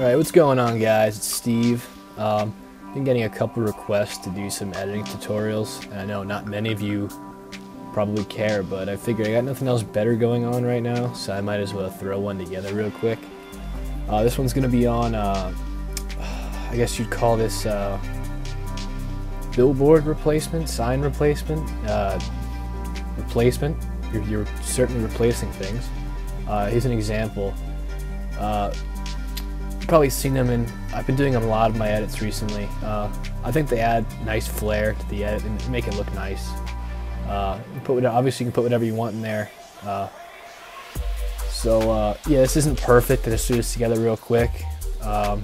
Alright, what's going on, guys? It's Steve. Been getting a couple requests to do some editing tutorials, and I know not many of you probably care, but I figured I got nothing else better going on right now, so I might as well throw one together real quick. This one's going to be on, I guess you'd call this billboard replacement, sign replacement, replacement. You're certainly replacing things. Here's an example. You've probably seen them I've been doing a lot of my edits recently. I think they add nice flair to the edit and make it look nice. Obviously you can put whatever you want in there. Yeah, this isn't perfect. I just threw this together real quick. I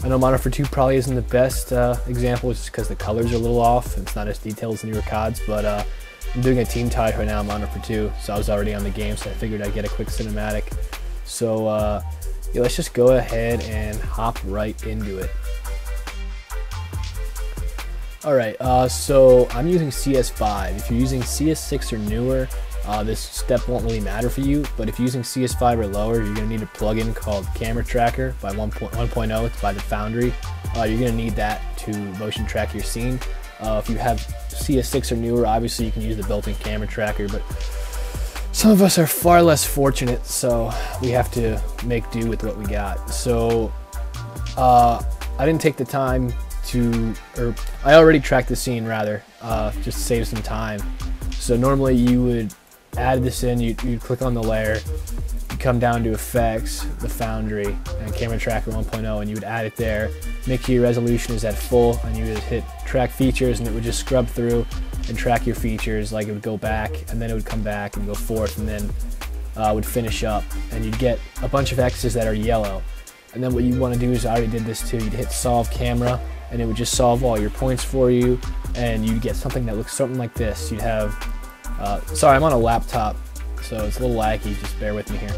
know Mono for 2 probably isn't the best example just because the colors are a little off. It's not as detailed as the newer CODs, but I'm doing a team tide right now on Mono for 2, so I was already on the game, so I figured I'd get a quick cinematic. So yeah, let's just go ahead and hop right into it. Alright, so I'm using CS5. If you're using CS6 or newer, this step won't really matter for you, but if you're using CS5 or lower, you're going to need a plugin called Camera Tracker by 1.0. It's by the Foundry. You're going to need that to motion track your scene. If you have CS6 or newer, obviously you can use the built-in camera tracker, but some of us are far less fortunate, so we have to make do with what we got. So I didn't take the time or I already tracked the scene rather, just to save some time. So normally you would add this in, you'd click on the layer, you come down to Effects, the Foundry, and Camera Tracker 1.0, and you would add it there. Make sure your resolution is at full, and you would hit Track Features, and it would just scrub through and track your features. Like, it would go back, and then it would come back and go forth, and then would finish up, and you'd get a bunch of X's that are yellow. And then what you want to do is, I already did this too, you'd hit Solve Camera, and it would just solve all your points for you, and you'd get something that looks something like this. You'd have, sorry, I'm on a laptop, so it's a little laggy, just bear with me here.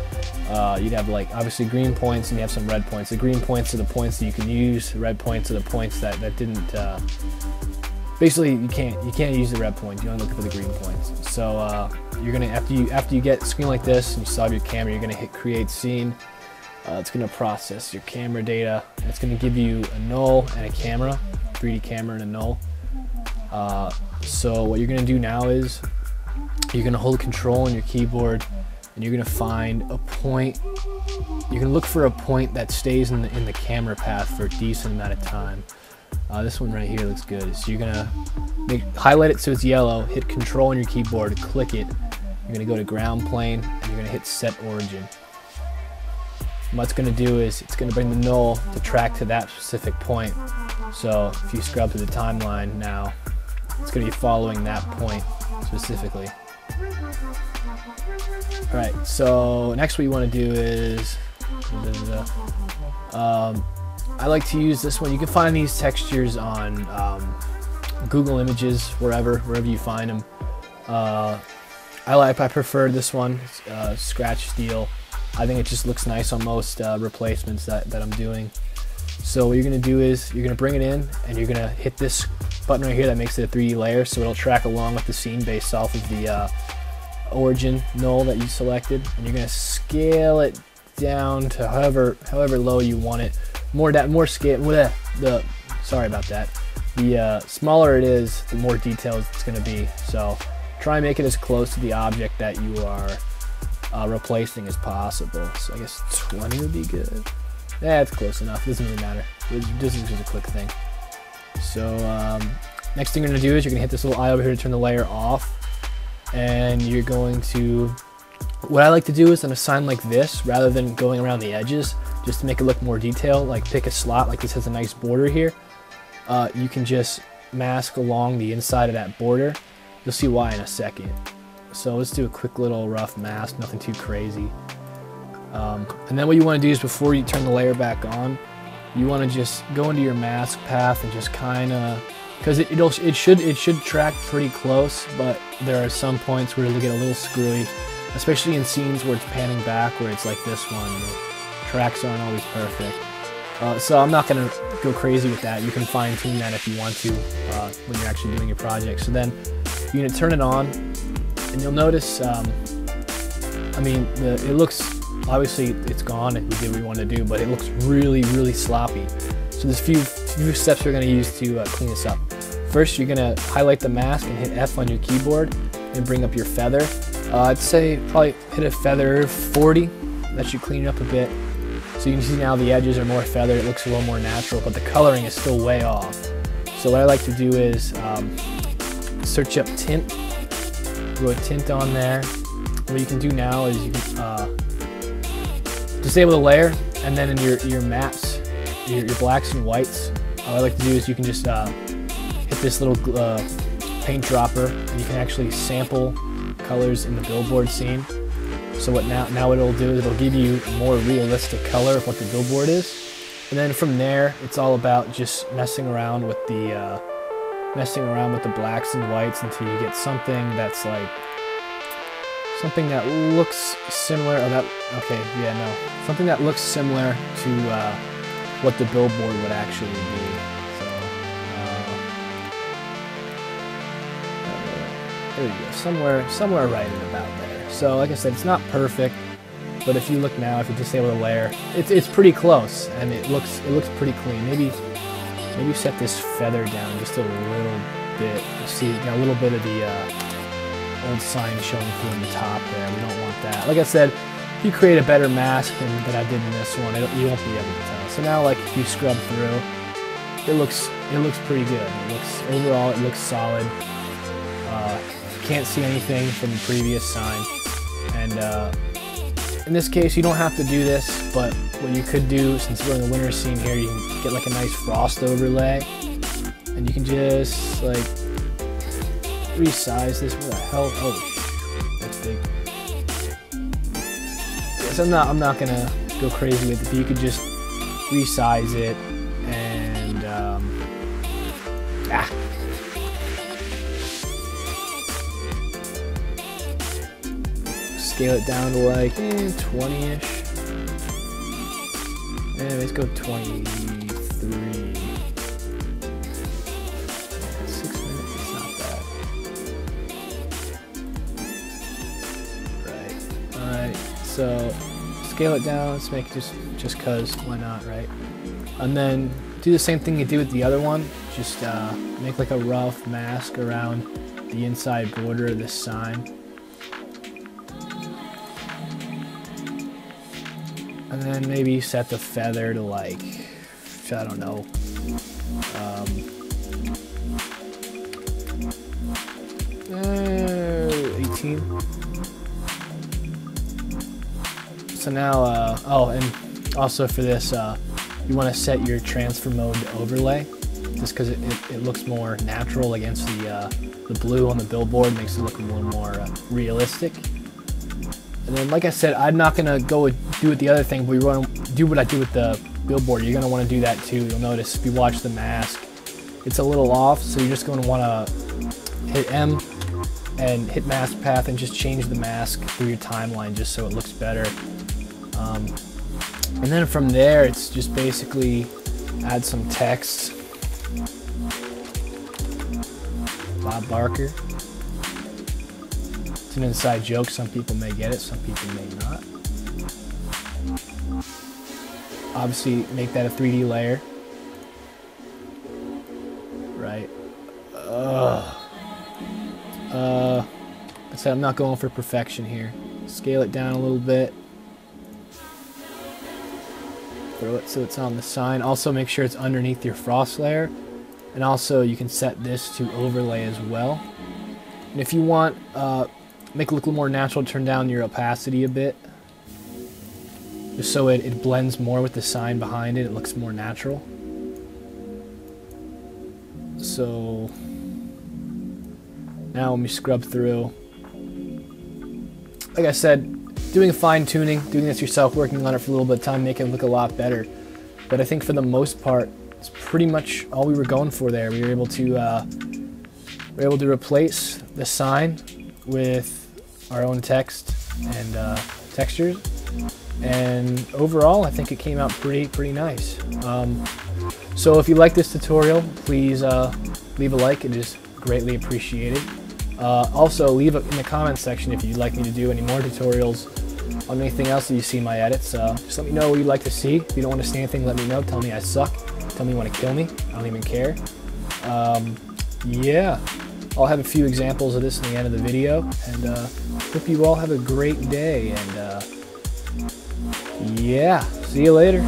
You'd have, like, obviously green points, and you have some red points. The green points are the points that you can use, the red points are the points that didn't, basically you can't use the red points, you only look for the green points. So you're gonna, after you get a screen like this and you solve your camera, you're gonna hit Create Scene. It's going to process your camera data. It's going to give you a null and a camera, 3D camera and a null. So what you're going to do now is you're going to hold Control on your keyboard, and you're going to find a point. You're going to look for a point that stays in the camera path for a decent amount of time. This one right here looks good. So you're going to highlight it so it's yellow, hit Control on your keyboard, click it. You're going to go to Ground Plane, and you're going to hit Set Origin. And what it's going to do is it's going to bring the null to track to that specific point. So if you scrub to the timeline now, it's going to be following that point specifically. Alright, so next what you want to do is, I like to use this one. You can find these textures on Google Images, wherever you find them. I prefer this one, Scratch Steel. I think it just looks nice on most replacements that I'm doing. So what you're going to do is you're going to bring it in, and you're going to hit this button right here that makes it a 3D layer, so it'll track along with the scene based off of the origin null that you selected, and you're going to scale it down to however low you want it. More scale. Sorry about that. The smaller it is, the more detailed it's going to be. So try and make it as close to the object that you are replacing as possible. So I guess 20 would be good. Yeah, it's close enough. It doesn't really matter. This is just a quick thing. So next thing you're going to do is you're going to hit this little eye over here to turn the layer off. And you're going to, what I like to do is on a sign like this, rather than going around the edges, just to make it look more detailed, like pick a slot, like this has a nice border here. You can just mask along the inside of that border. You'll see why in a second. So let's do a quick little rough mask, nothing too crazy. And then what you want to do is before you turn the layer back on, you want to just go into your mask path and just kind of, because it should track pretty close, but there are some points where it'll get a little screwy, especially in scenes where it's panning back, where it's like this one. The tracks aren't always perfect. So I'm not going to go crazy with that. You can fine tune that if you want to when you're actually doing your project. So then you're going to turn it on, and you'll notice, I mean, it looks obviously it's gone and we did what we want to do, but it looks really, really sloppy. So there's a few steps we're going to use to clean this up. First, you're going to highlight the mask and hit F on your keyboard and bring up your feather. I'd say probably hit a feather 40. That should clean it up a bit. So you can see now the edges are more feathered, it looks a little more natural, but the coloring is still way off. So what I like to do is search up tint, go tint on there. What you can do now is you can disable the layer, and then in your maps, your blacks and whites, what I like to do is you can just hit this little paint dropper, and you can actually sample colors in the billboard scene. So now what it'll do is it'll give you a more realistic color of what the billboard is, and then from there it's all about just messing around with the blacks and whites until you get something that's like something that looks similar. Something that looks similar to what the billboard would actually be. So there you go, somewhere right in about there. So like I said, it's not perfect, but if you look now, if you disable the layer, it's pretty close, and it looks pretty clean. Maybe set this feather down just a little bit. You see, you got a little bit of the old sign showing through in the top there. We don't want that. Like I said, if you create a better mask than I did in this one, you won't be able to tell. So now, like, if you scrub through, it looks pretty good. Overall, it looks solid. Can't see anything from the previous sign, and in this case you don't have to do this, but what you could do, since we're in the winter scene here, you can get like a nice frost overlay, and you can just like resize this. What the hell? Oh, that's big. Yes, I'm not gonna go crazy with it, but you could just resize it and scale it down to like 20-ish. And let's go 23. 6 minutes, it's not bad. Right. Alright, so scale it down, let's make it just cause, why not, right? And then do the same thing you do with the other one. Just make like a rough mask around the inside border of this sign. And then maybe set the feather to like, I don't know, 18. So now, oh, and also for this, you want to set your transfer mode to overlay, just because it looks more natural against the blue on the billboard, makes it look a little more realistic. And then, like I said, I'm not going to go do with the other thing, but we want to do what I do with the billboard. You're going to want to do that too. You'll notice if you watch the mask, it's a little off, so you're just going to want to hit M and hit mask path and just change the mask through your timeline just so it looks better. And then from there, it's just basically add some text. Bob Barker. It's an inside joke. Some people may get it, some people may not. Obviously, make that a 3D layer. Right. I said I'm not going for perfection here. Scale it down a little bit. Throw it so it's on the sign. Also make sure it's underneath your frost layer. And also you can set this to overlay as well. And if you want, make it look a little more natural, turn down your opacity a bit. Just so it blends more with the sign behind it. It looks more natural. So now when we scrub through, like I said, doing fine tuning, doing this yourself, working on it for a little bit of time, make it look a lot better. But I think for the most part, it's pretty much all we were going for there. We were able to replace the sign with our own text and textures. And overall, I think it came out pretty nice. So if you like this tutorial, please leave a like. It is greatly appreciated. Also, leave in the comments section if you'd like me to do any more tutorials on anything else that you see in my edits. Just let me know what you'd like to see. If you don't want to see anything, let me know. Tell me I suck. Tell me you want to kill me. I don't even care. Yeah, I'll have a few examples of this in the end of the video, and hope you all have a great day, and yeah, see you later.